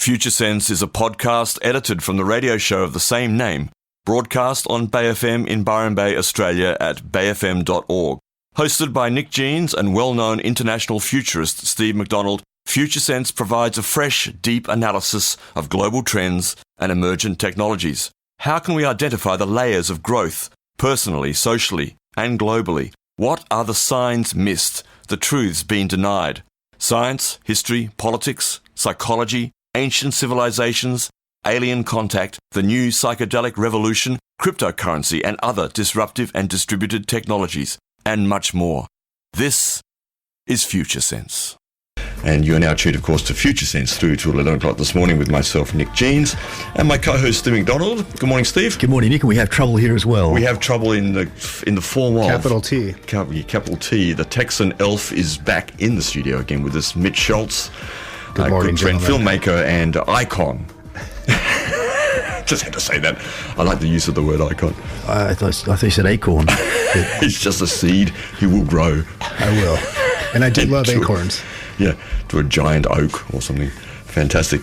Future Sense is a podcast edited from the radio show of the same name, broadcast on Bay FM in Byron Bay, Australia at bayfm.org. Hosted by Nick Jeans and well-known international futurist Steve McDonald, Future Sense provides a fresh, deep analysis of global trends and emergent technologies. How can we identify the layers of growth, personally, socially, and globally? What are the signs missed, the truths being denied? Science, history, politics, psychology, ancient civilizations, alien contact, the new psychedelic revolution, cryptocurrency and other disruptive and distributed technologies, and much more. This is Future Sense. And you are now tuned, of course, to Future Sense through to 11 o'clock this morning with myself, Nick Jeans, and my co-host, Steve McDonald. Good morning, Steve. Good morning, Nick, and we have trouble here as well. We have trouble in the form of... Capital T. Capital T. The Texan elf is back in the studio again with us, Mitch Schultz. Good morning, good friend, gentlemen. filmmaker and icon. Just had to say that. I like the use of the word icon. I thought you said acorn. He's just a seed. He will grow. I will. And I do love acorns. Yeah, to a giant oak or something. Fantastic.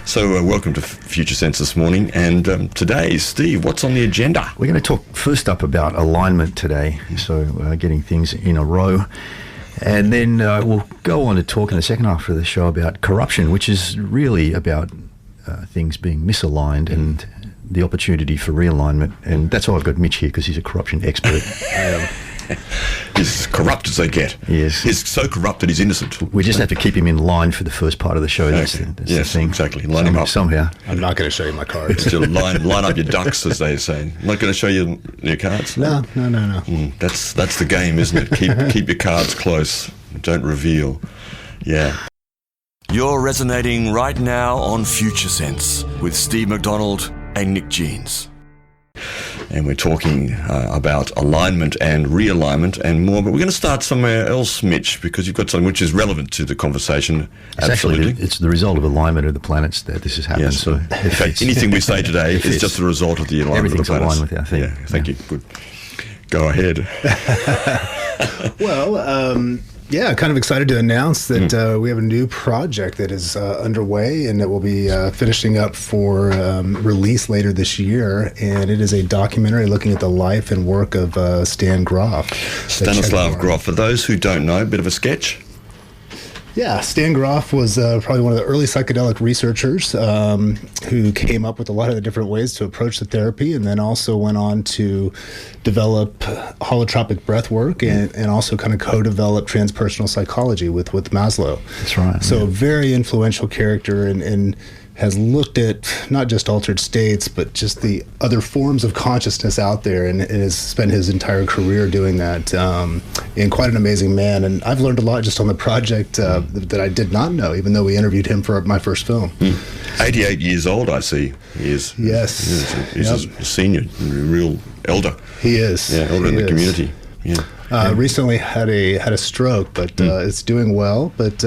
So welcome to Future Sense this morning. And today, Steve, what's on the agenda? We're going to talk first up about alignment today, so getting things in a row. And then we'll go on to talk in the second half of the show about corruption, which is really about things being misaligned and the opportunity for realignment. And that's why I've got Mitch here, because he's a corruption expert. He's as corrupt as they get. Yes. He's so corrupt that he's innocent. We just have to keep him in line for the first part of the show. That's, Okay. that's Yes, the thing. exactly. Line him up. Somehow. I'm not going to show you my cards. Still line up your ducks, as they say. I'm not going to show you your cards. No. That's the game, isn't it? Keep your cards close. Don't reveal. Yeah. You're resonating right now on Future Sense with Steve McDonald and Nick Jeans. And we're talking about alignment and realignment and more. But we're going to start somewhere else, Mitch, because you've got something which is relevant to the conversation. It's Absolutely. actually it's the result of alignment of the planets that this has happened. Yes. So In fact, anything we say today is just a result of the alignment of the everything's planets. aligned with our thing. Yeah, thank you. Good. Go ahead. Well, kind of excited to announce that we have a new project that is underway and that will be finishing up for release later this year. And it is a documentary looking at the life and work of Stan Grof. Stanislav Grof. For those who don't know, a bit of a sketch. Yeah, Stan Grof was probably one of the early psychedelic researchers who came up with a lot of the different ways to approach the therapy, and then also went on to develop holotropic breath work and also kind of co-develop transpersonal psychology with Maslow. That's right. So a very influential character and has looked at not just altered states, but just the other forms of consciousness out there, and has spent his entire career doing that. And quite an amazing man. And I've learned a lot just on the project that I did not know, even though we interviewed him for my first film. 88 years old, I see. He is. Yes. He's a senior, a real elder. He is. Yeah, elder in the community. Yeah. Recently had a stroke, but it's doing well. But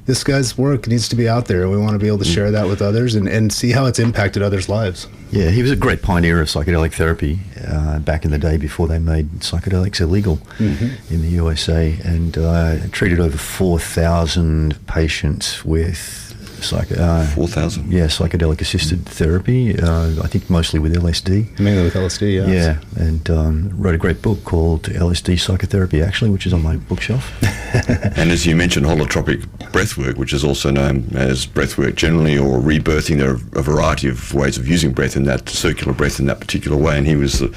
this guy's work needs to be out there, and we want to be able to share that with others and see how it's impacted others' lives. Yeah, he was a great pioneer of psychedelic therapy back in the day before they made psychedelics illegal in the USA, and treated over 4,000 patients with 4,000? Yeah, psychedelic assisted therapy, I think mostly with LSD. Mainly with LSD, yeah. Yeah, and wrote a great book called LSD Psychotherapy, actually, which is on my bookshelf. And as you mentioned, holotropic breathwork, which is also known as breathwork generally, or rebirthing. There are a variety of ways of using breath in that, circular breath in that particular way, and he was the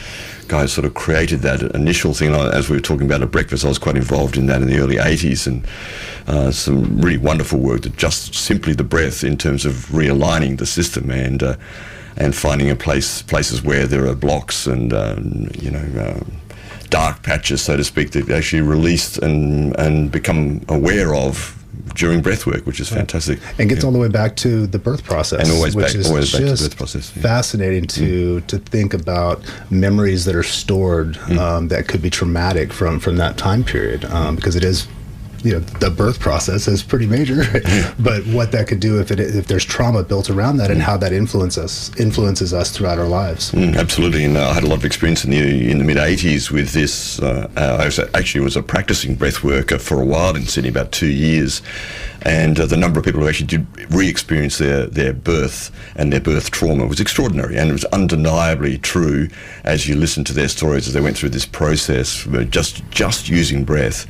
guy who sort of created that initial thing. As we were talking about at breakfast, I was quite involved in that in the early 80s, and some really wonderful work that just simply the breath in terms of realigning the system and finding places where there are blocks and dark patches, so to speak, that actually released and become aware of during breathwork, which is fantastic. And gets all the way back to the birth process. And always back to the just birth process. Yeah. Fascinating to think about memories that are stored that could be traumatic from that time period, because it is the birth process is pretty major, but what that could do if there's trauma built around that, and how that influences us throughout our lives. Absolutely, and I had a lot of experience in the mid '80s with this. I was a practicing breath worker for a while in Sydney, about 2 years, and the number of people who actually did re-experience their birth and their birth trauma was extraordinary, and it was undeniably true as you listened to their stories as they went through this process, just using breath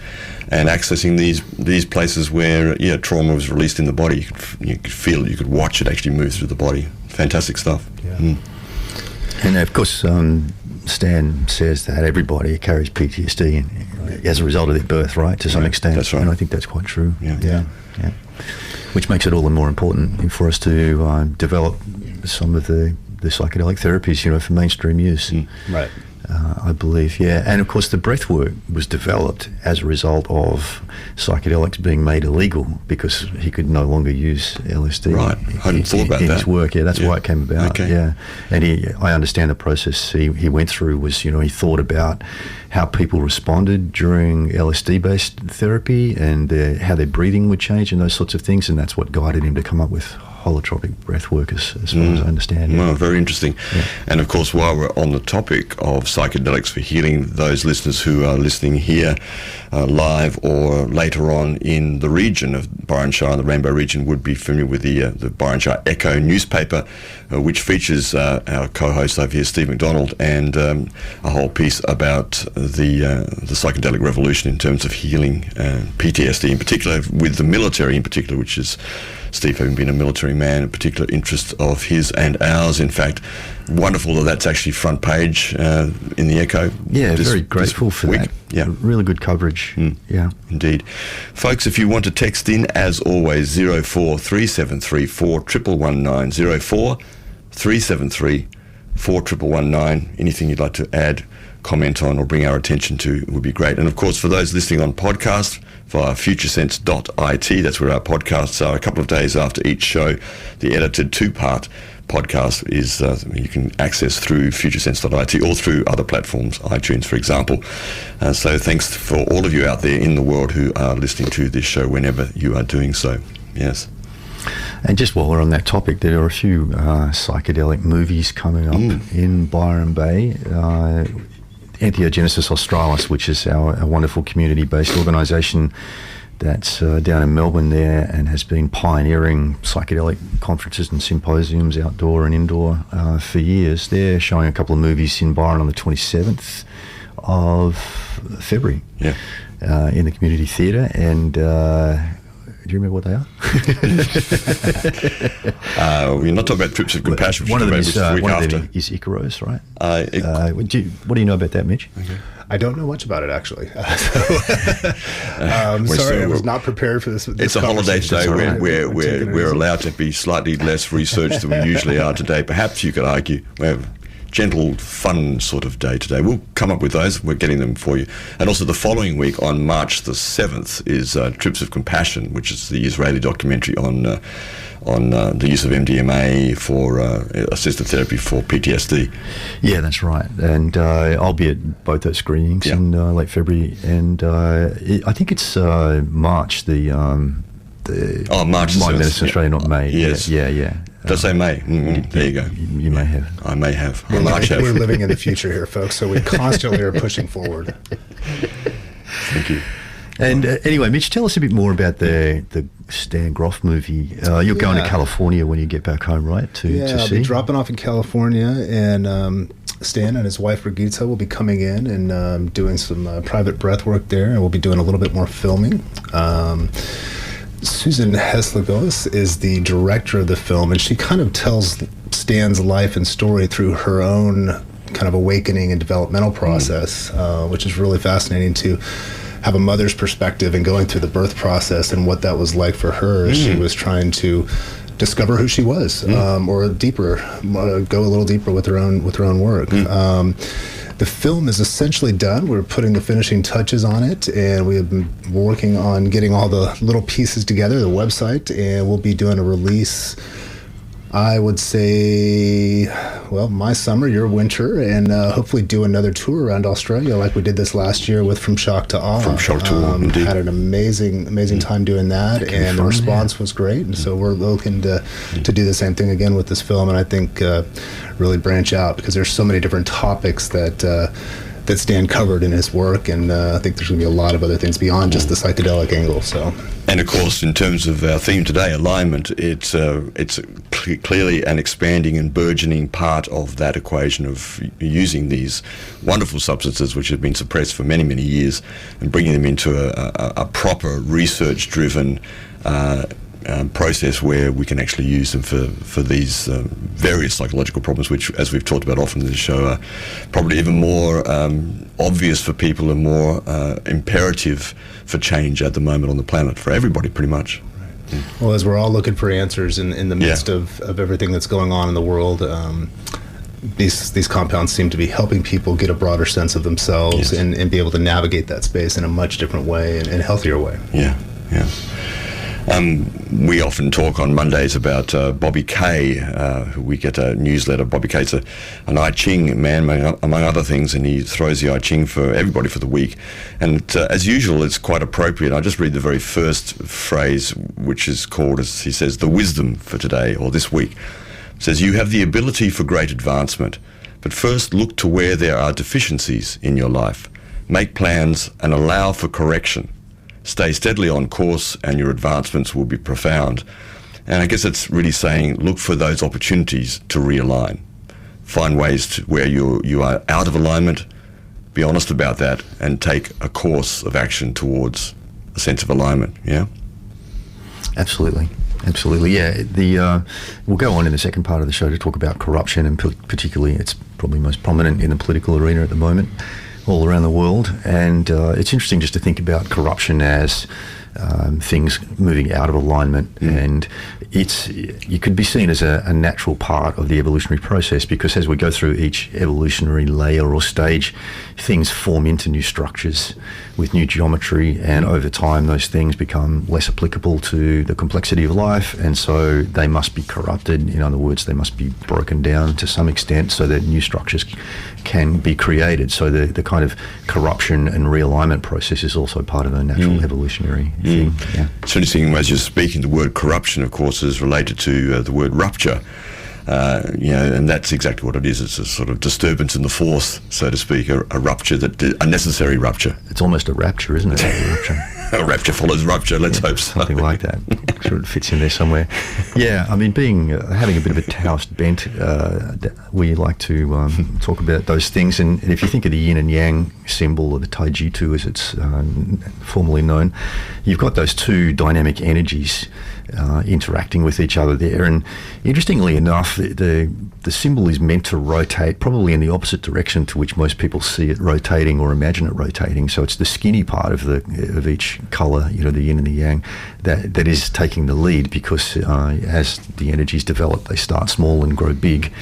and accessing these places where trauma was released in the body. You could feel it, you could watch it actually move through the body. Fantastic stuff. Yeah. And of course, Stan says that everybody carries PTSD as a result of their birth, right, to some extent. That's right. And I think that's quite true. Yeah. Which makes it all the more important for us to develop some of the psychedelic therapies, for mainstream use. Right. I believe, yeah. And of course, the breath work was developed as a result of psychedelics being made illegal because he could no longer use LSD. Right. I hadn't thought about in that. his work. Yeah, that's why it came about. Okay. Yeah. And I understand the process he went through was, he thought about how people responded during LSD-based therapy and how their breathing would change and those sorts of things, and that's what guided him to come up with holotropic breath work, as far as I understand. Well, very interesting. Yeah. And of course, while we're on the topic of psychedelics for healing, those listeners who are listening here live or later on in the region of Byron Shire, the Rainbow region, would be familiar with the Byron Shire Echo newspaper, which features our co-host over here, Steve McDonald, and a whole piece about the psychedelic revolution in terms of healing PTSD in particular, with the military in particular, which is Steve having been a military man, a particular interest of his and ours. In fact, wonderful that that's actually front page in the Echo. Yeah, very grateful for that. Yeah, really good coverage. Yeah, indeed. Folks, if you want to text in, as always, 043734 1119, 043734 1119. Anything you'd like to add, comment on, or bring our attention to would be great. And of course, for those listening on podcast via futuresense.it, that's where our podcasts are. A couple of days after each show, the edited two-part podcast is you can access through futuresense.it or through other platforms, iTunes, for example. So thanks for all of you out there in the world who are listening to this show whenever you are doing so. Yes. And just while we're on that topic, there are a few psychedelic movies coming up in Byron Bay. Entheogenesis Australis, which is our wonderful community-based organisation that's down in Melbourne there and has been pioneering psychedelic conferences and symposiums, outdoor and indoor, for years. They're showing a couple of movies in Byron on the 27th of February in the community theatre, and do you remember what they are? We're not talking about Trips of Compassion. One of them is Icaros, right? What do you know about that, Mitch? Okay. I don't know much about it, actually. Sorry, I was not prepared for this. It's a holiday today where we're allowed to be slightly less researched than we usually are today. Perhaps you could argue we have gentle, fun sort of day today. We'll come up with those. We're getting them for you. And also the following week, on March the 7th, is Trips of Compassion, which is the Israeli documentary on the use of MDMA for assisted therapy for PTSD. Yeah, that's right. And I'll be at both those screenings in late February. And I think it's March, March My Medicine Australia, not May. Yes. Yeah. Does say May. There you go. You may have. I may have. We're living in the future here, folks, so we constantly are pushing forward. Thank you. And anyway, Mitch, tell us a bit more about the Stan Groff movie. You're going to California when you get back home, right? To see? I'll be dropping off in California, and Stan and his wife Brigitte will be coming in and doing some private breath work there, and we'll be doing a little bit more filming. Susan Heslagos is the director of the film, and she kind of tells Stan's life and story through her own kind of awakening and developmental process, which is really fascinating to have a mother's perspective and going through the birth process and what that was like for her as she was trying to discover who she was, or deeper, go a little deeper with her own work. The film is essentially done. We're putting the finishing touches on it, and we have been working on getting all the little pieces together, the website, and we'll be doing a release I would say, well, my summer, your winter, and hopefully do another tour around Australia like we did this last year with From Shock to Awe. From Shock to Awe, indeed. Had an amazing time doing that, and the response was great. And so we're looking to do the same thing again with this film, and I think really branch out, because there's so many different topics that stand covered in his work, and I think there's going to be a lot of other things beyond just the psychedelic angle. So, and of course, in terms of our theme today, alignment, it's clearly an expanding and burgeoning part of that equation of using these wonderful substances which have been suppressed for many, many years, and bringing them into a proper research-driven process where we can actually use them for these various psychological problems, which, as we've talked about often in the show, are probably even more obvious for people and more imperative for change at the moment on the planet, for everybody pretty much. Right. Well, as we're all looking for answers in the midst of everything that's going on in the world, these compounds seem to be helping people get a broader sense of themselves, and be able to navigate that space in a much different way and a healthier way. Yeah. We often talk on Mondays about Bobby Kay, who we get a newsletter. Bobby Kay's an I Ching man, among other things, and he throws the I Ching for everybody for the week. And as usual, it's quite appropriate. I just read the very first phrase, which is called, as he says, the wisdom for today or this week. It says, "You have the ability for great advancement, but first look to where there are deficiencies in your life. Make plans and allow for correction. Stay steadily on course and your advancements will be profound." And I guess it's really saying, look for those opportunities to realign. Find ways where you are out of alignment, be honest about that, and take a course of action towards a sense of alignment, yeah? Absolutely, yeah. We'll go on in the second part of the show to talk about corruption, and particularly it's probably most prominent in the political arena at the moment, all around the world. And it's interesting just to think about corruption as things moving out of alignment, and you could be seen as a natural part of the evolutionary process, because as we go through each evolutionary layer or stage, things form into new structures with new geometry, and over time those things become less applicable to the complexity of life, and so they must be corrupted. In other words, they must be broken down to some extent so that new structures can be created. So the kind of corruption and realignment process is also part of a natural evolutionary thing. Yeah. It's interesting, as you're speaking, the word corruption, of course, is related to the word rupture. And that's exactly what it is. It's a sort of disturbance in the force, so to speak, a rupture, a necessary rupture. It's almost a rapture, isn't it? A rupture. A rapture follows rupture, let's hope so. Something like that. I'm sure it fits in there somewhere. Yeah, I mean, having a bit of a Taoist bent, we like to talk about those things. And if you think of the yin and yang symbol, or the Taijitu as it's formally known, you've got those two dynamic energies interacting with each other there. And interestingly enough, the symbol is meant to rotate probably in the opposite direction to which most people see it rotating or imagine it rotating. So it's the skinny part of each colour, the yin and the yang, that is taking the lead, because as the energies develop, they start small and grow big,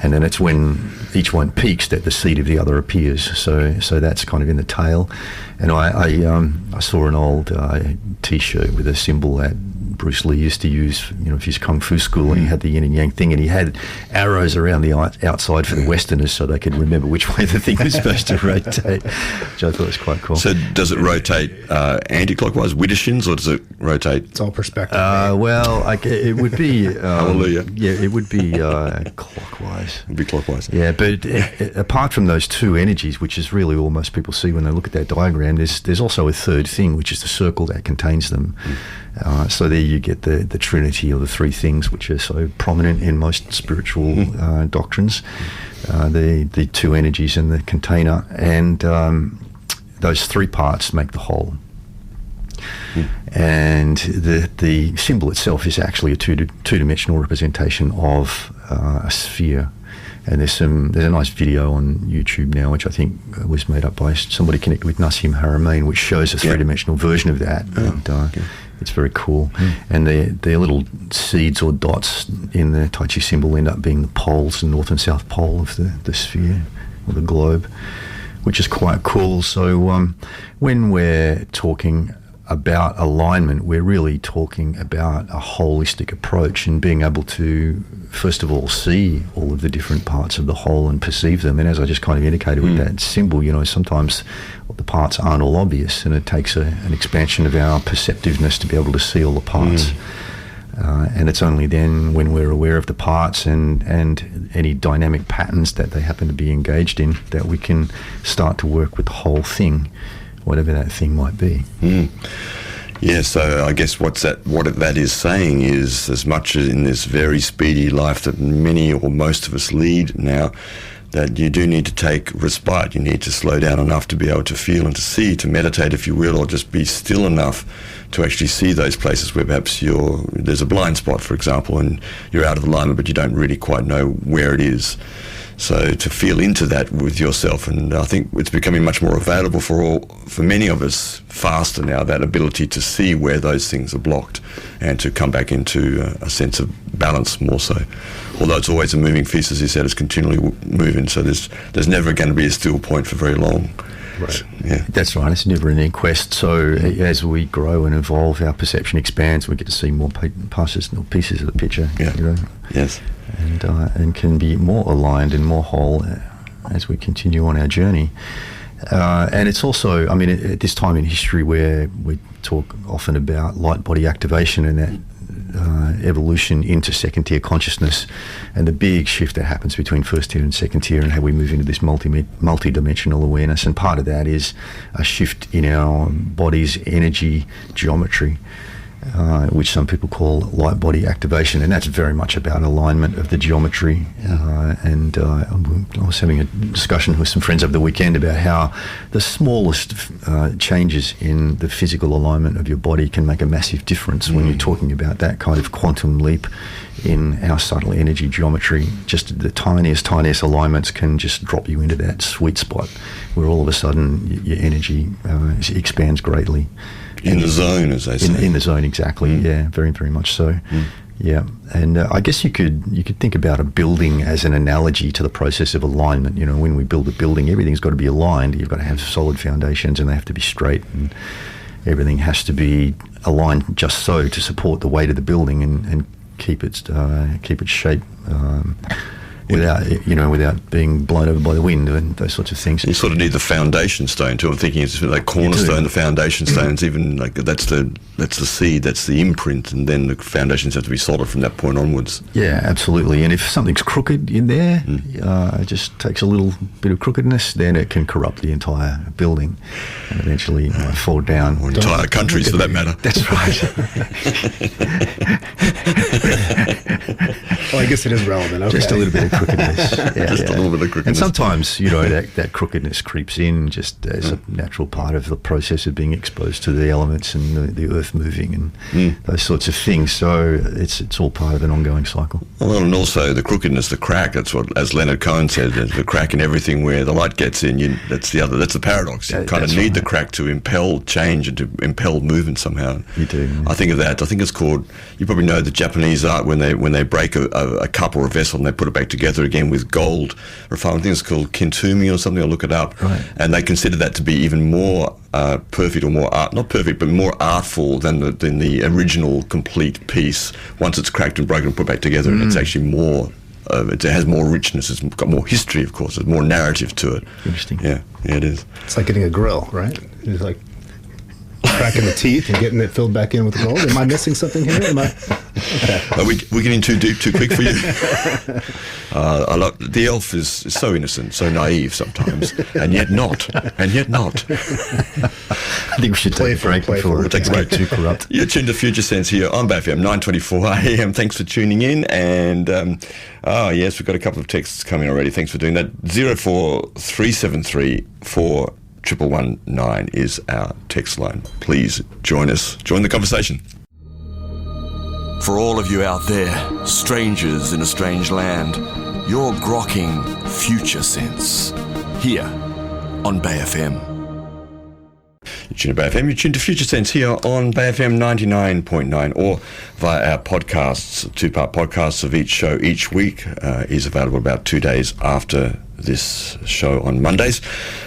and then it's when each one peaks that the seed of the other appears. So that's kind of in the tail. And I saw an old T-shirt with a symbol that Bruce Lee used to use, for his kung fu school, and he had the yin and yang thing, and he had arrows around the outside for the Westerners so they could remember which way the thing was supposed to rotate, which I thought was quite cool. So does it rotate anti-clockwise, Widdishins, or does it rotate? It's all perspective. It would be hallelujah. Yeah, it would be clockwise. It would be clockwise. Yeah, but apart from those two energies, which is really all most people see when they look at that diagram, there's also a third thing, which is the circle that contains them. So there you get the trinity, or the three things, which are so prominent in most spiritual doctrines, the two energies in the container, and those three parts make the whole. And the symbol itself is actually a two-dimensional representation of a sphere. And there's a nice video on YouTube now, which I think was made up by somebody connected with Nassim Haramein, which shows a three-dimensional version of that. It's very cool. And the little seeds or dots in the Tai Chi symbol end up being the poles, the north and south pole of the sphere, or the globe, which is quite cool. So when we're talking about alignment, we're really talking about a holistic approach and being able to, first of all, see all of the different parts of the whole and perceive them. And as I just kind of indicated with that symbol, sometimes the parts aren't all obvious, and it takes an expansion of our perceptiveness to be able to see all the parts. And it's only then when we're aware of the parts and any dynamic patterns that they happen to be engaged in that we can start to work with the whole thing, whatever that thing might be. Yeah, so I guess what that is saying is, as much as in this very speedy life that many or most of us lead now, that you do need to take respite. You need to slow down enough to be able to feel and to see, to meditate, if you will, or just be still enough to actually see those places where perhaps there's a blind spot, for example, and you're out of alignment, but you don't really quite know where it is. So to feel into that with yourself, and I think it's becoming much more available for many of us faster now, that ability to see where those things are blocked and to come back into a sense of balance more so. Although it's always a moving feast, as you said, it's continually moving, so there's never going to be a still point for very long. Right. Yeah. That's right. It's never an inquest. So as we grow and evolve, our perception expands. We get to see more pieces of the picture. Yeah. Yes. And can be more aligned and more whole as we continue on our journey. And it's also, at this time in history where we talk often about light body activation and that evolution into second tier consciousness, and the big shift that happens between first tier and second tier, and how we move into this multi-dimensional awareness. And part of that is a shift in our body's energy geometry, which some people call light body activation, and that's very much about alignment of the geometry. And I was having a discussion with some friends over the weekend about how the smallest changes in the physical alignment of your body can make a massive difference when you're talking about that kind of quantum leap in our subtle energy geometry. Just the tiniest alignments can just drop you into that sweet spot where all of a sudden your energy expands greatly. In the zone, as they say. In the zone, exactly. Yeah, very, very much so. Yeah, and I guess you could think about a building as an analogy to the process of alignment. When we build a building, everything's got to be aligned. You've got to have solid foundations, and they have to be straight, and everything has to be aligned just so to support the weight of the building and keep its shape. Without being blown over by the wind and those sorts of things. You sort of need the foundation stone too. I'm thinking it's like cornerstone, the foundation stones, even like that's the seed, that's the imprint, and then the foundations have to be solid from that point onwards. Yeah, absolutely. And if something's crooked in there, it just takes a little bit of crookedness, then it can corrupt the entire building and eventually fall down. Or entire countries, for that matter. That's right. Well, I guess it is relevant. Okay. Just a little bit of crookedness. A little bit of crookedness. And sometimes, that crookedness creeps in just as a natural part of the process of being exposed to the elements and the earth moving and those sorts of things. So it's all part of an ongoing cycle. Well, and also the crookedness, the crack, that's what, as Leonard Cohen said, the crack in everything where the light gets in, that's the paradox. You kind of need the crack to impel change and to impel movement somehow. You do. Yeah. I think of that. I think it's called, you probably know the Japanese art when they break a cup or a vessel and they put it back together again with gold. I think it's called kintumi or something. I'll look it up. Right. And they consider that to be even more perfect, or more not perfect, but more artful than the original complete piece. Once it's cracked and broken and put back together, it's actually more. It has more richness. It's got more history, of course. There's more narrative to it. Interesting. Yeah, it is. It's like getting a grill, right? It's like cracking the teeth and getting it filled back in with gold. Am I missing something here? Okay. Are we getting too deep, too quick for you? The elf is so innocent, so naive sometimes, and yet not. I think we should take a break before we'll take a break. Too corrupt. You're tuned to Future Sense here on BFM 924 AM. Thanks for tuning in. And yes, we've got a couple of texts coming already. Thanks for doing that. 04373 41119 is our text line. Please join us. Join the conversation. For all of you out there, strangers in a strange land, you're grokking Future Sense here on BFM. You tune to Bay FM, you tune to Future Sense here on Bay FM 99.9 or via our podcasts. 2-part podcasts of each show each week is available about 2 days after this show on Mondays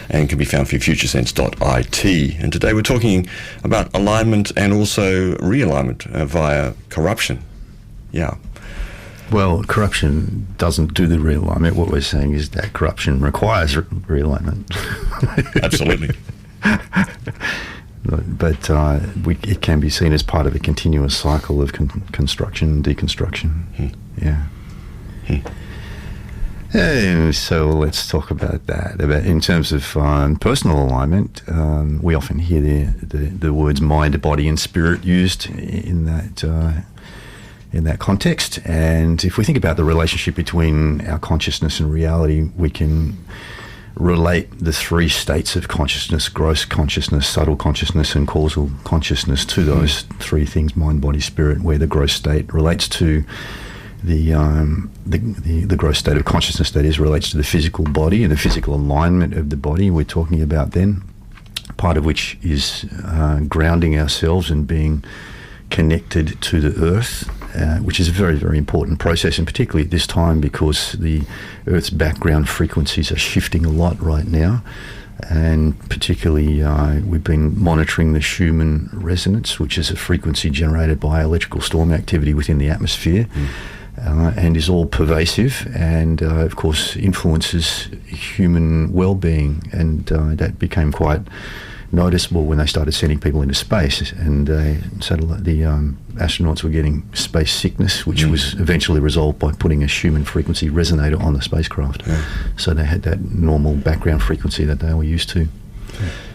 and can be found through futuresense.it. And today we're talking about alignment and also realignment via corruption. Yeah. Well, corruption doesn't do the realignment. What we're saying is that corruption requires realignment. Absolutely. But it can be seen as part of a continuous cycle of construction and deconstruction. Yeah. So let's talk about that. In terms of personal alignment, we often hear the words mind, body, and spirit used in that context. And if we think about the relationship between our consciousness and reality, we can relate the three states of consciousness: gross consciousness, subtle consciousness, and causal consciousness to those three things: mind, body, spirit, where the gross state relates to the gross state of consciousness, that is, relates to the physical body and the physical alignment of the body we're talking about then, part of which is grounding ourselves and being connected to the earth, which is a very, very important process, and particularly at this time because the Earth's background frequencies are shifting a lot right now. And particularly we've been monitoring the Schumann resonance, which is a frequency generated by electrical storm activity within the atmosphere, and is all pervasive and of course influences human well-being, and that became quite noticeable when they started sending people into space, and the astronauts were getting space sickness, which was eventually resolved by putting a Schumann frequency resonator on the spacecraft. So they had that normal background frequency that they were used to.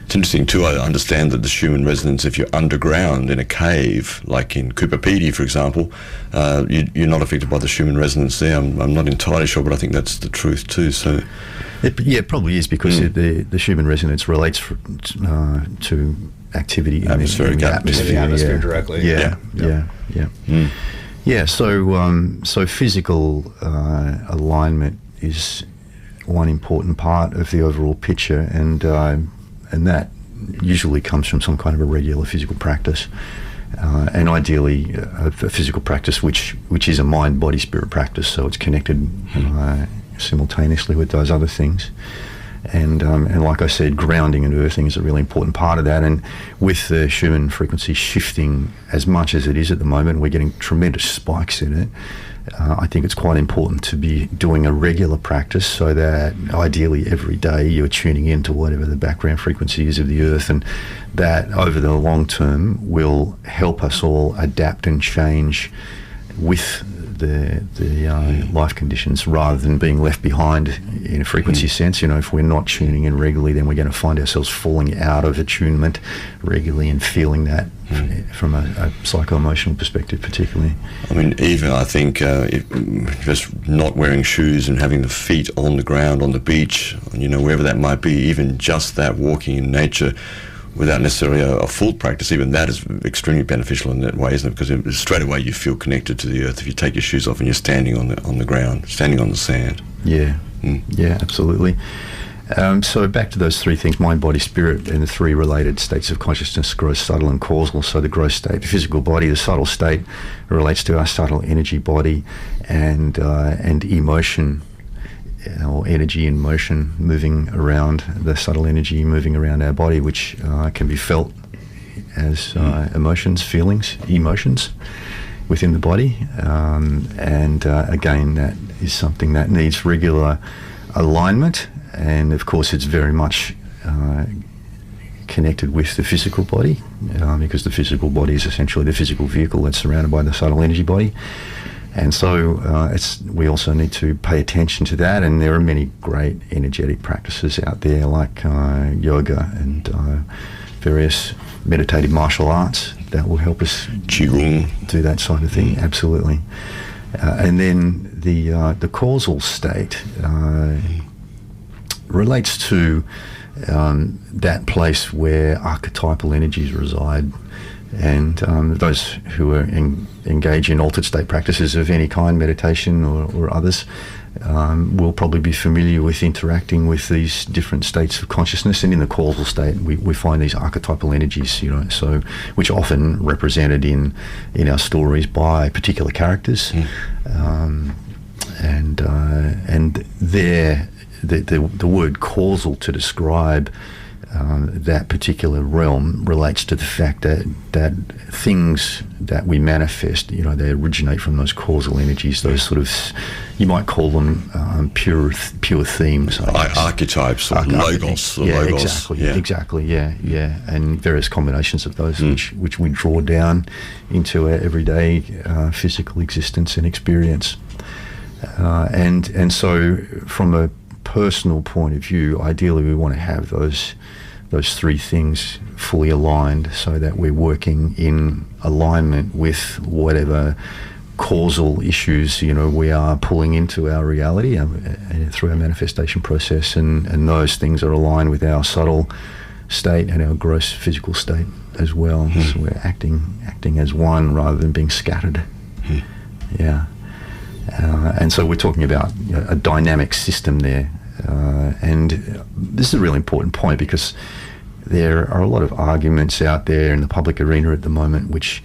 It's interesting too, I understand that the Schumann resonance, if you're underground in a cave, like in Cooper Pedy, for example, you're not affected by the Schumann resonance there. I'm not entirely sure, but I think that's the truth too. So, it probably is, because the Schumann resonance relates to activity in the atmosphere directly. So physical alignment is one important part of the overall picture, and that usually comes from some kind of a regular physical practice, and ideally a physical practice which is a mind, body, spirit practice, so it's connected simultaneously with those other things. And like I said, grounding and earthing is a really important part of that. And with the Schumann frequency shifting as much as it is at the moment, we're getting tremendous spikes in it. I think it's quite important to be doing a regular practice, so that ideally every day you're tuning into whatever the background frequency is of the earth, and that over the long term will help us all adapt and change with the life conditions, rather than being left behind in a frequency sense. If we're not tuning in regularly, then we're going to find ourselves falling out of attunement regularly and feeling that from a psycho-emotional perspective particularly. I mean, even I think just not wearing shoes and having the feet on the ground on the beach, wherever that might be, even just that, walking in nature without necessarily a full practice, even that is extremely beneficial in that way, isn't it? Because straight away you feel connected to the earth if you take your shoes off and you're standing on the ground, standing on the sand. Yeah, absolutely. So back to those three things: mind, body, spirit, and the three related states of consciousness: gross, subtle, and causal. So the gross state, the physical body; the subtle state relates to our subtle energy body, and emotion, or energy in motion moving around, the subtle energy moving around our body, which can be felt as emotions, feelings, emotions within the body. And again, that is something that needs regular alignment. And of course, it's very much connected with the physical body, because the physical body is essentially the physical vehicle that's surrounded by the subtle energy body. And so we also need to pay attention to that, and there are many great energetic practices out there, like yoga and various meditative martial arts that will help us Qigong, do that sort of thing. Absolutely. And then the causal state relates to that place where archetypal energies reside. And those who are engage in altered state practices of any kind, meditation or others, will probably be familiar with interacting with these different states of consciousness. And in the causal state, we find these archetypal energies, so which are often represented in our stories by particular characters. And there, the word causal to describe that particular realm relates to the fact that things that we manifest, they originate from those causal energies, those sort of, you might call them pure themes. Archetypes or logos. Exactly, and various combinations of those which we draw down into our everyday physical existence and experience. And so from a personal point of view, ideally we want to have those three things fully aligned so that we're working in alignment with whatever causal issues we are pulling into our reality through our manifestation process, and those things are aligned with our subtle state and our gross physical state as well. So we're acting as one rather than being scattered. And so we're talking about a dynamic system there. And this is a really important point, because there are a lot of arguments out there in the public arena at the moment which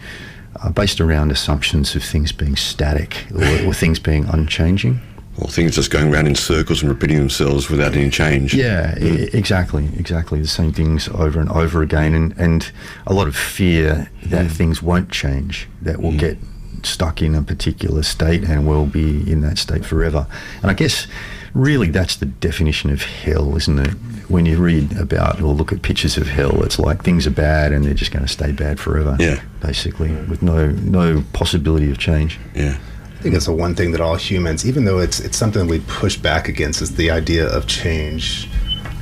are based around assumptions of things being static or things being unchanging. Or things just going around in circles and repeating themselves without any change. Exactly. The same things over and over again, and a lot of fear that things won't change, that we'll get stuck in a particular state and we'll be in that state forever. And I guess really that's the definition of hell, isn't it? When you read about or look at pictures of hell, it's like things are bad and they're just going to stay bad forever, basically, with no possibility of change. I think it's the one thing that all humans, even though it's something we push back against, is the idea of change.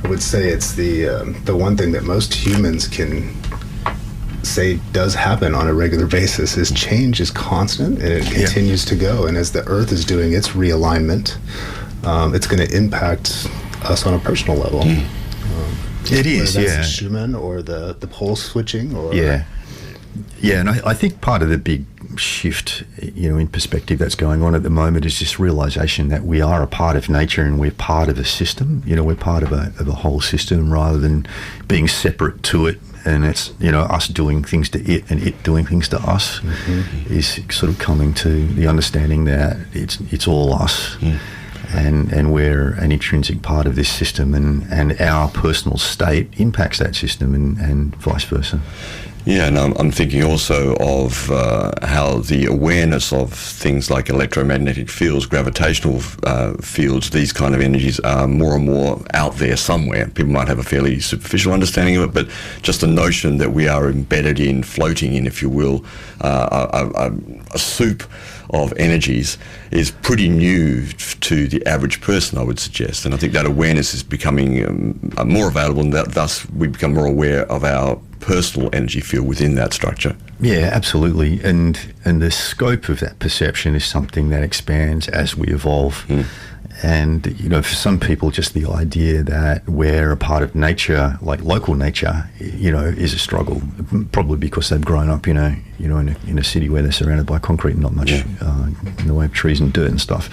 I would say it's the one thing that most humans can say does happen on a regular basis is change is constant and it continues to go. And as the Earth is doing its realignment, it's going to impact us on a personal level. It is, whether that's the Schumann or the pole switching, or and I think part of the big shift, in perspective that's going on at the moment is this realization that we are a part of nature and we're part of a system. We're part of a whole system rather than being separate to it. And it's, us doing things to it and it doing things to us is sort of coming to the understanding that it's all us. And we're an intrinsic part of this system, and our personal state impacts that system and vice versa. Yeah, and I'm thinking also of how the awareness of things like electromagnetic fields, gravitational fields, these kind of energies are more and more out there somewhere. People might have a fairly superficial understanding of it, but just the notion that we are embedded in, floating in, if you will, a soup of energies is pretty new to the average person, I would suggest. And I think that awareness is becoming more available, and that thus we become more aware of our personal energy field within that structure. Yeah, absolutely. And the scope of that perception is something that expands as we evolve. And, for some people, just the idea that we're a part of nature, like local nature, is a struggle, probably because they've grown up, in a city where they're surrounded by concrete and not much in the way of trees and dirt and stuff.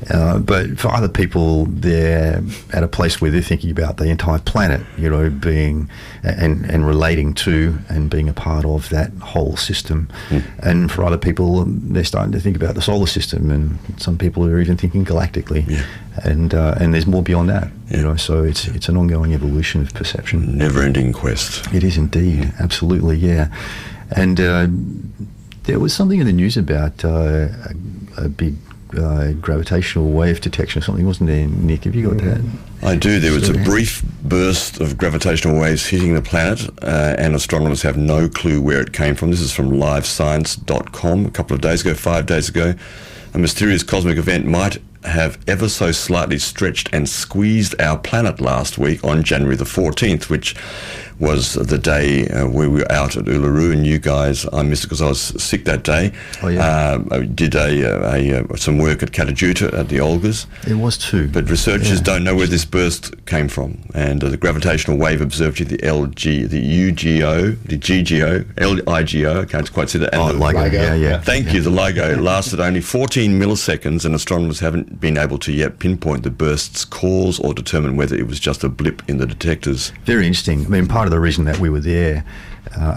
But for other people, they're at a place where they're thinking about the entire planet, being and relating to and being a part of that whole system. And for other people, they're starting to think about the solar system, and some people are even thinking galactically. And there's more beyond that. So it's an ongoing evolution of perception. Never-ending quest. It is indeed, absolutely, yeah. And there was something in the news about a big gravitational wave detection or something, wasn't there, Nick? Have you got that? I do. There was a brief burst of gravitational waves hitting the planet, and astronomers have no clue where it came from. This is from livescience.com a couple of days ago, 5 days ago. A mysterious cosmic event might have ever so slightly stretched and squeezed our planet last week on January the 14th, which was the day where we were out at Uluru, and you guys, I missed it because I was sick that day. Oh, yeah. I did some work at Katajuta at the Olgas. It was too. But researchers don't know where this burst came from, and the gravitational wave observed here, the LIGO, I can't quite see that. And LIGO, yeah. Thank you. The LIGO lasted only 14 milliseconds, and astronomers haven't been able to yet pinpoint the burst's cause or determine whether it was just a blip in the detectors. Very interesting. I mean, part of the reason that we were there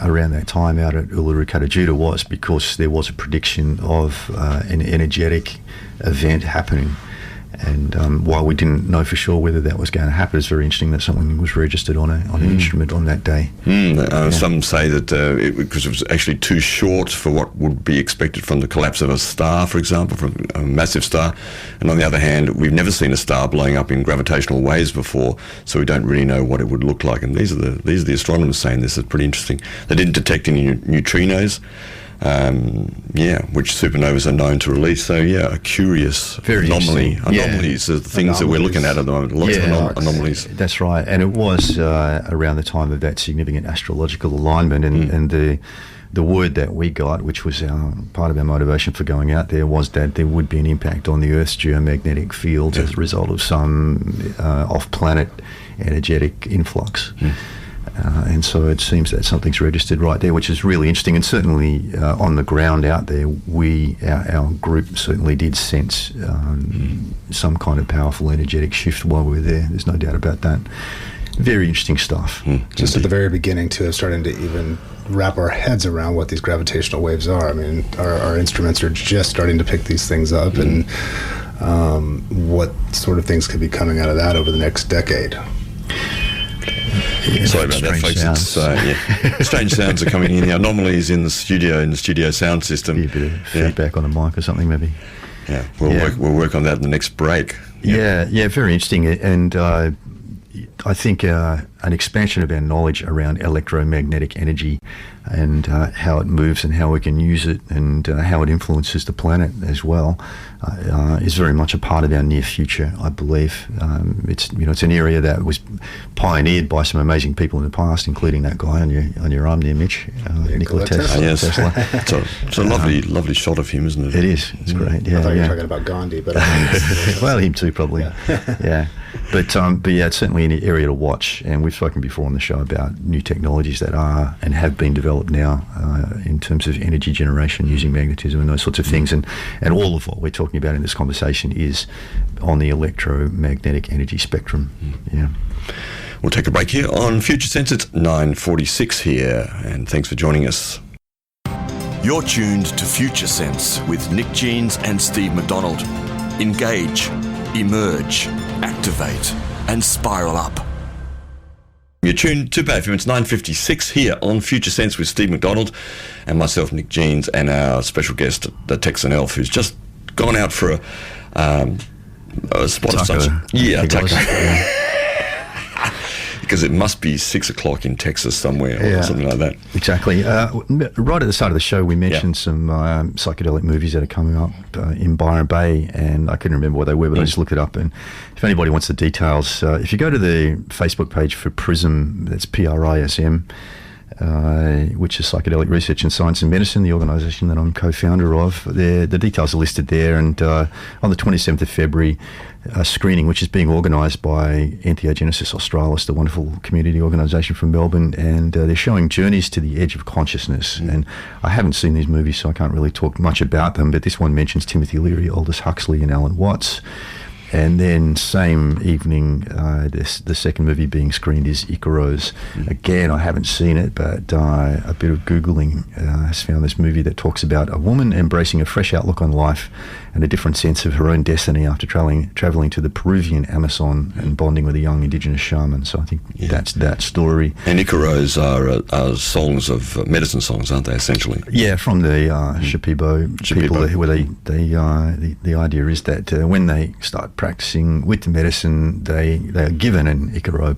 around that time out at Uluru Katajuta was because there was a prediction of an energetic event happening. And while we didn't know for sure whether that was going to happen, it's very interesting that something was registered on an instrument on that day. Some say that because it was actually too short for what would be expected from the collapse of a star, for example, from a massive star. And on the other hand, we've never seen a star blowing up in gravitational waves before, so we don't really know what it would look like. And these are the astronomers saying this. It's pretty interesting. They didn't detect any neutrinos. Which supernovas are known to release. So, a curious anomalies are the things that we're looking at the moment. Lots of anomalies. That's right. And it was around the time of that significant astrological alignment, and the word that we got, which was part of our motivation for going out there, was that there would be an impact on the Earth's geomagnetic field as a result of some off-planet energetic influx. And so it seems that something's registered right there, which is really interesting. And certainly on the ground out there, our group certainly did sense some kind of powerful energetic shift while we were there. There's no doubt about that. Very interesting stuff. Just at the very beginning, too, of starting to even wrap our heads around what these gravitational waves are. I mean, our instruments are just starting to pick these things up, and what sort of things could be coming out of that over the next decade. Sorry about that, folks. Strange sounds are coming in here. Anomalies in the studio sound system. Be a bit of feedback on the mic or something, maybe. We'll work on that in the next break. Yeah, very interesting. And I think an expansion of our knowledge around electromagnetic energy and how it moves and how we can use it and how it influences the planet as well is very much a part of our near future, I believe. It's an area that was pioneered by some amazing people in the past, including that guy on your arm there, Mitch, Nikola Tesla. Yes. It's a lovely shot of him, isn't it? It is. It's great. Yeah, I thought you were talking about Gandhi, but well, him too, probably. Yeah. But it's certainly an area to watch, and we've spoken before on the show about new technologies that are and have been developed now in terms of energy generation using magnetism and those sorts of things, and all of what we're talking about in this conversation is on the electromagnetic energy spectrum. We'll take a break here on Future Sense. It's 9:46 here, and thanks for joining us. You're tuned to Future Sense with Nick Jeans and Steve McDonald. Engage, emerge, activate, and spiral up. You're tuned to BFM. It's 9:56 here on Future Sense with Steve McDonald and myself, Nick Jeans, and our special guest, the Texan Elf, who's just gone out for a spot of sunshine. Tucker. Because it must be 6 o'clock in Texas somewhere or something like that. Exactly. Right at the start of the show, we mentioned some psychedelic movies that are coming up in Byron Bay, and I couldn't remember what they were, but I just looked it up. And if anybody wants the details, if you go to the Facebook page for PRISM, that's PRISM, which is Psychedelic Research in Science and Medicine, the organisation that I'm co-founder of. The details are listed there, and on the 27th of February, a screening which is being organised by Entheogenesis Australis, the wonderful community organisation from Melbourne, and they're showing Journeys to the Edge of Consciousness. And I haven't seen these movies, so I can't really talk much about them, but this one mentions Timothy Leary, Aldous Huxley and Alan Watts. And then same evening, the second movie being screened is Icaros. Again, I haven't seen it, but a bit of Googling has found this movie that talks about a woman embracing a fresh outlook on life and a different sense of her own destiny after travelling to the Peruvian Amazon and bonding with a young indigenous shaman. So I think that's that story. And Icaros are songs of medicine songs, aren't they, essentially? Yeah, from the Shipibo people, where the idea is that when they start practicing with the medicine, they are given an Icaro,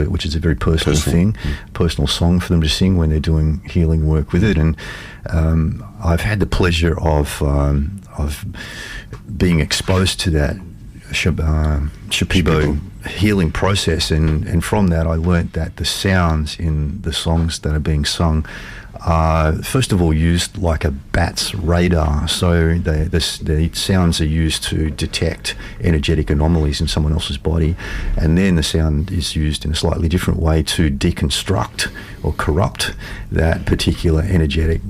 which is a very personal thing, personal song for them to sing when they're doing healing work with it. And I've had the pleasure of being exposed to that Shipibo healing process, and from that I learnt that the sounds in the songs that are being sung are first of all used like a bat's radar. So the sounds are used to detect energetic anomalies in someone else's body, and then the sound is used in a slightly different way to deconstruct or corrupt that particular energetic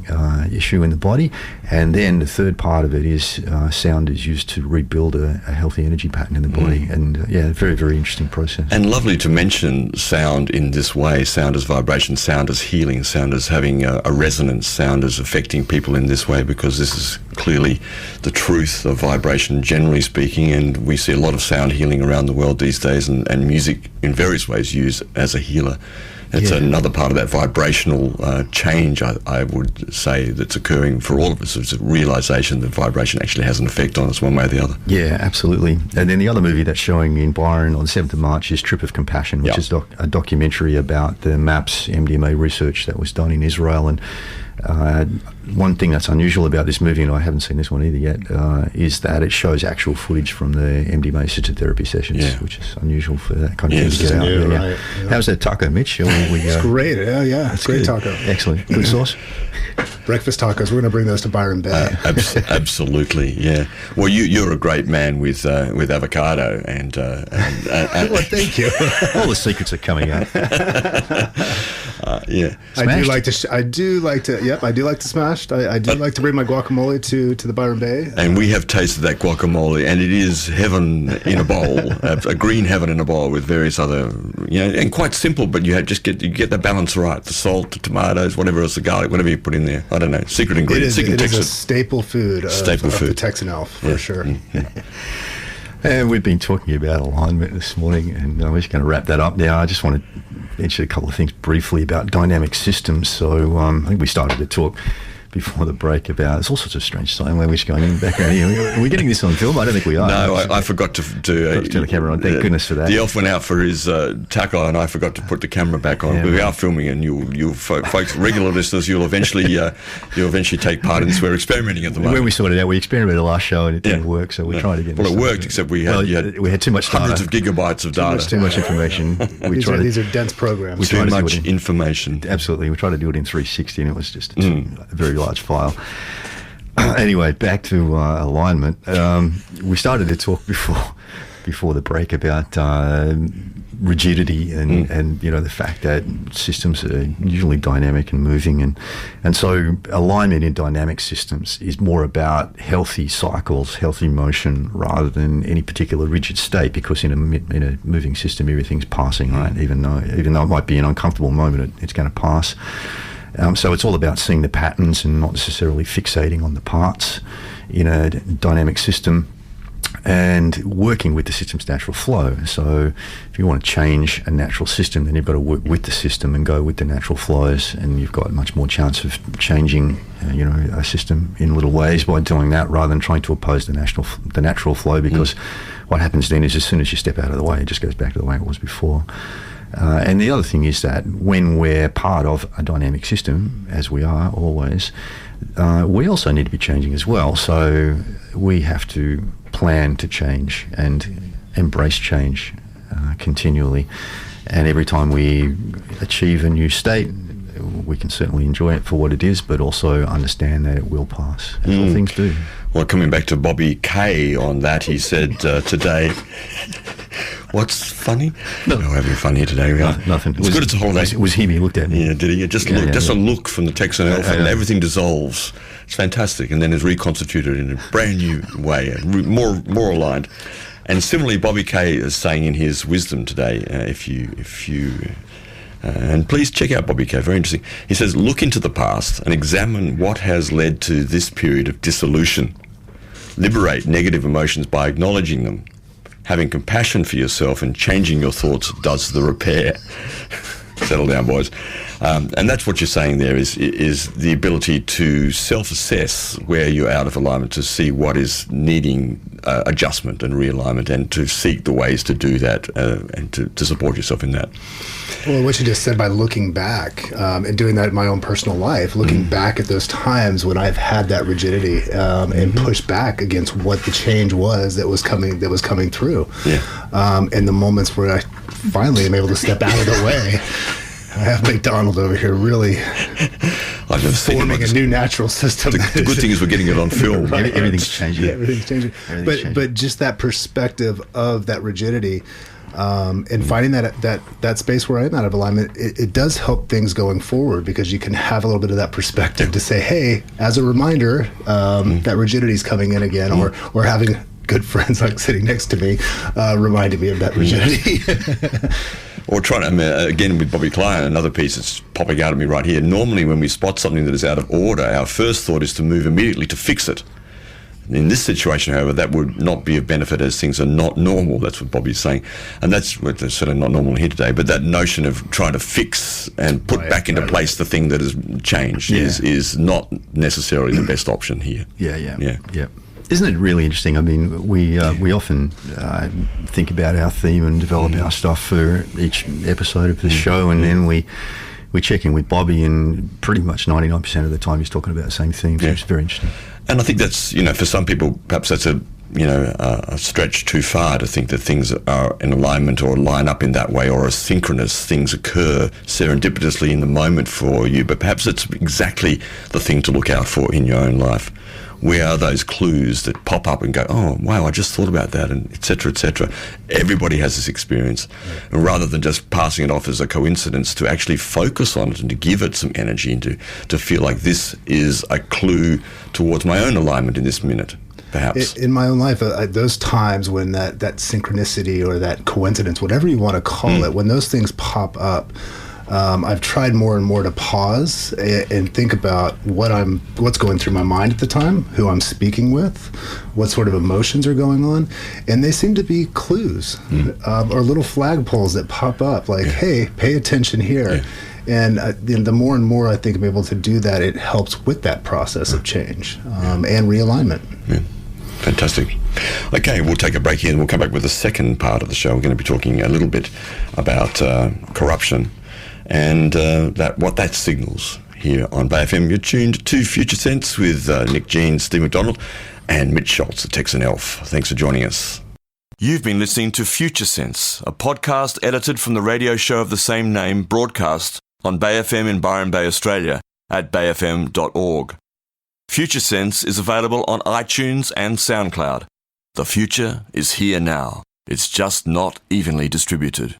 issue in the body. And then the third part of it is sound is used to rebuild a healthy energy pattern in the body. And very, very interesting process. And lovely to mention sound in this way, sound as vibration, sound as healing, sound as having a resonance, sound as affecting people in this way, because this is clearly the truth of vibration generally speaking, and we see a lot of sound healing around the world these days, and music in various ways used as a healer. It's another part of that vibrational change, I would say, that's occurring for all of us. It's a realisation that vibration actually has an effect on us one way or the other. Yeah, absolutely. And then the other movie that's showing in Byron on the 7th of March is Trip of Compassion, which is a documentary about the MAPS MDMA research that was done in Israel. And one thing that's unusual about this movie, and I haven't seen this one either yet, is that it shows actual footage from the MDMA-assisted therapy sessions, which is unusual for that kind of thing to get out. New, right, How's that taco, Mitch? It's great. It's great taco. Excellent. Good sauce. Breakfast tacos. We're going to bring those to Byron Bay. Absolutely, yeah. Well, you're a great man with avocado and well, thank you. All the secrets are coming out. I do like to smash. I do like to bring my guacamole to the Byron Bay. And we have tasted that guacamole, and it is heaven in a bowl, a green heaven in a bowl with various other, and quite simple, but you get the balance right, the salt, the tomatoes, whatever else, the garlic, whatever you put in there. I don't know, secret ingredient. It is a staple food of the Texan Elf, for sure. And we've been talking about alignment this morning, and we're just going to wrap that up now. I just want to mention a couple of things briefly about dynamic systems. So I think we started to talk before the break about there's all sorts of strange sign language going in the background here. Are we getting this on film? I don't think we are. No, I forgot to turn the camera on. Thank goodness for that. The elf went out for his taco, and I forgot to put the camera back on. We are filming, and you folks, regular listeners, you'll eventually take part in this. We're experimenting at the moment. When we sorted it out, we experimented last show, and it didn't work, so we tried again. Well, it worked, except we had too much hundreds of gigabytes of data. Too much information. These are dense programs. Too much information. Absolutely. We tried to do it in 360, and it was just a very large file. Anyway, back to alignment. We started to talk before the break about rigidity and the fact that systems are usually dynamic and moving, and so alignment in dynamic systems is more about healthy cycles, healthy motion, rather than any particular rigid state, because in a moving system everything's passing, right? Even though it might be an uncomfortable moment, it's going to pass. So it's all about seeing the patterns and not necessarily fixating on the parts in a dynamic system, and working with the system's natural flow. So if you want to change a natural system, then you've got to work with the system and go with the natural flows, and you've got much more chance of changing a system in little ways by doing that, rather than trying to oppose the natural flow, because what happens then is as soon as you step out of the way, it just goes back to the way it was before. And the other thing is that when we're part of a dynamic system, as we are always, we also need to be changing as well. So we have to plan to change and embrace change continually. And every time we achieve a new state, we can certainly enjoy it for what it is, but also understand that it will pass, as all things do. Well, coming back to Bobby Kay on that, he said today... What's funny? No, we're having fun here today. We are. Nothing. It's good it's a holiday. It was him. He looked at me. Yeah, did he? Just a look from the Texan Elf, and everything dissolves. It's fantastic, and then is reconstituted in a brand new way, more aligned. And similarly, Bobby Kay is saying in his wisdom today, if you and please check out Bobby Kay, very interesting. He says, look into the past and examine what has led to this period of dissolution. Liberate negative emotions by acknowledging them. Having compassion for yourself and changing your thoughts does the repair. Settle down, boys. And that's what you're saying there is the ability to self-assess where you're out of alignment, to see what is needing adjustment and realignment, and to seek the ways to do that and to support yourself in that. Well, what you just said, by looking back and doing that in my own personal life, looking back at those times when I've had that rigidity and pushed back against what the change was that was coming through, and the moments where I finally am able to step out of the way. I have McDonald over here really forming a new natural system. The good thing is we're getting it on film. Right. Everything's changing. Yeah, everything's changing. But just that perspective of that rigidity, and finding that space where I'm out of alignment, it does help things going forward, because you can have a little bit of that perspective to say, hey, as a reminder, that rigidity is coming in again, or having good friends like sitting next to me reminded me of that rigidity. Or again with Bobby Klein, another piece that's popping out at me right here. Normally when we spot something that is out of order, our first thought is to move immediately to fix it. In this situation, however, that would not be of benefit, as things are not normal. That's what Bobby's saying. And that's certainly not normal here today, but that notion of trying to fix and put back into place the thing that has changed is not necessarily the best option here. Yeah. Isn't it really interesting? I mean, we often think about our theme and develop our stuff for each episode of the show, and then we check in with Bobby, and pretty much 99% of the time he's talking about the same theme. So it's very interesting. And I think that's, for some people, perhaps that's a stretch too far to think that things are in alignment or line up in that way, or are synchronous. Things occur serendipitously in the moment for you, but perhaps it's exactly the thing to look out for in your own life. Where are those clues that pop up and go, oh, wow, I just thought about that, and et cetera, et cetera. Everybody has this experience. And rather than just passing it off as a coincidence, to actually focus on it and to give it some energy, and to feel like this is a clue towards my own alignment in this minute, perhaps. In my own life, those times when that synchronicity or that coincidence, whatever you want to call it, when those things pop up, I've tried more and more to pause and think about what's going through my mind at the time, who I'm speaking with, what sort of emotions are going on, and they seem to be clues or little flagpoles that pop up, like, hey, pay attention here. And the more and more I think I'm able to do that, it helps with that process of change and realignment. Yeah. Fantastic. Okay, we'll take a break here and we'll come back with the second part of the show. We're going to be talking a little bit about corruption and what that signals here on Bay FM. You're tuned to Future Sense with Nick Jean, Steve McDonald, and Mitch Schultz, the Texan Elf. Thanks for joining us. You've been listening to Future Sense, a podcast edited from the radio show of the same name, broadcast on Bay FM in Byron Bay, Australia, at bayfm.org. Future Sense is available on iTunes and SoundCloud. The future is here now. It's just not evenly distributed.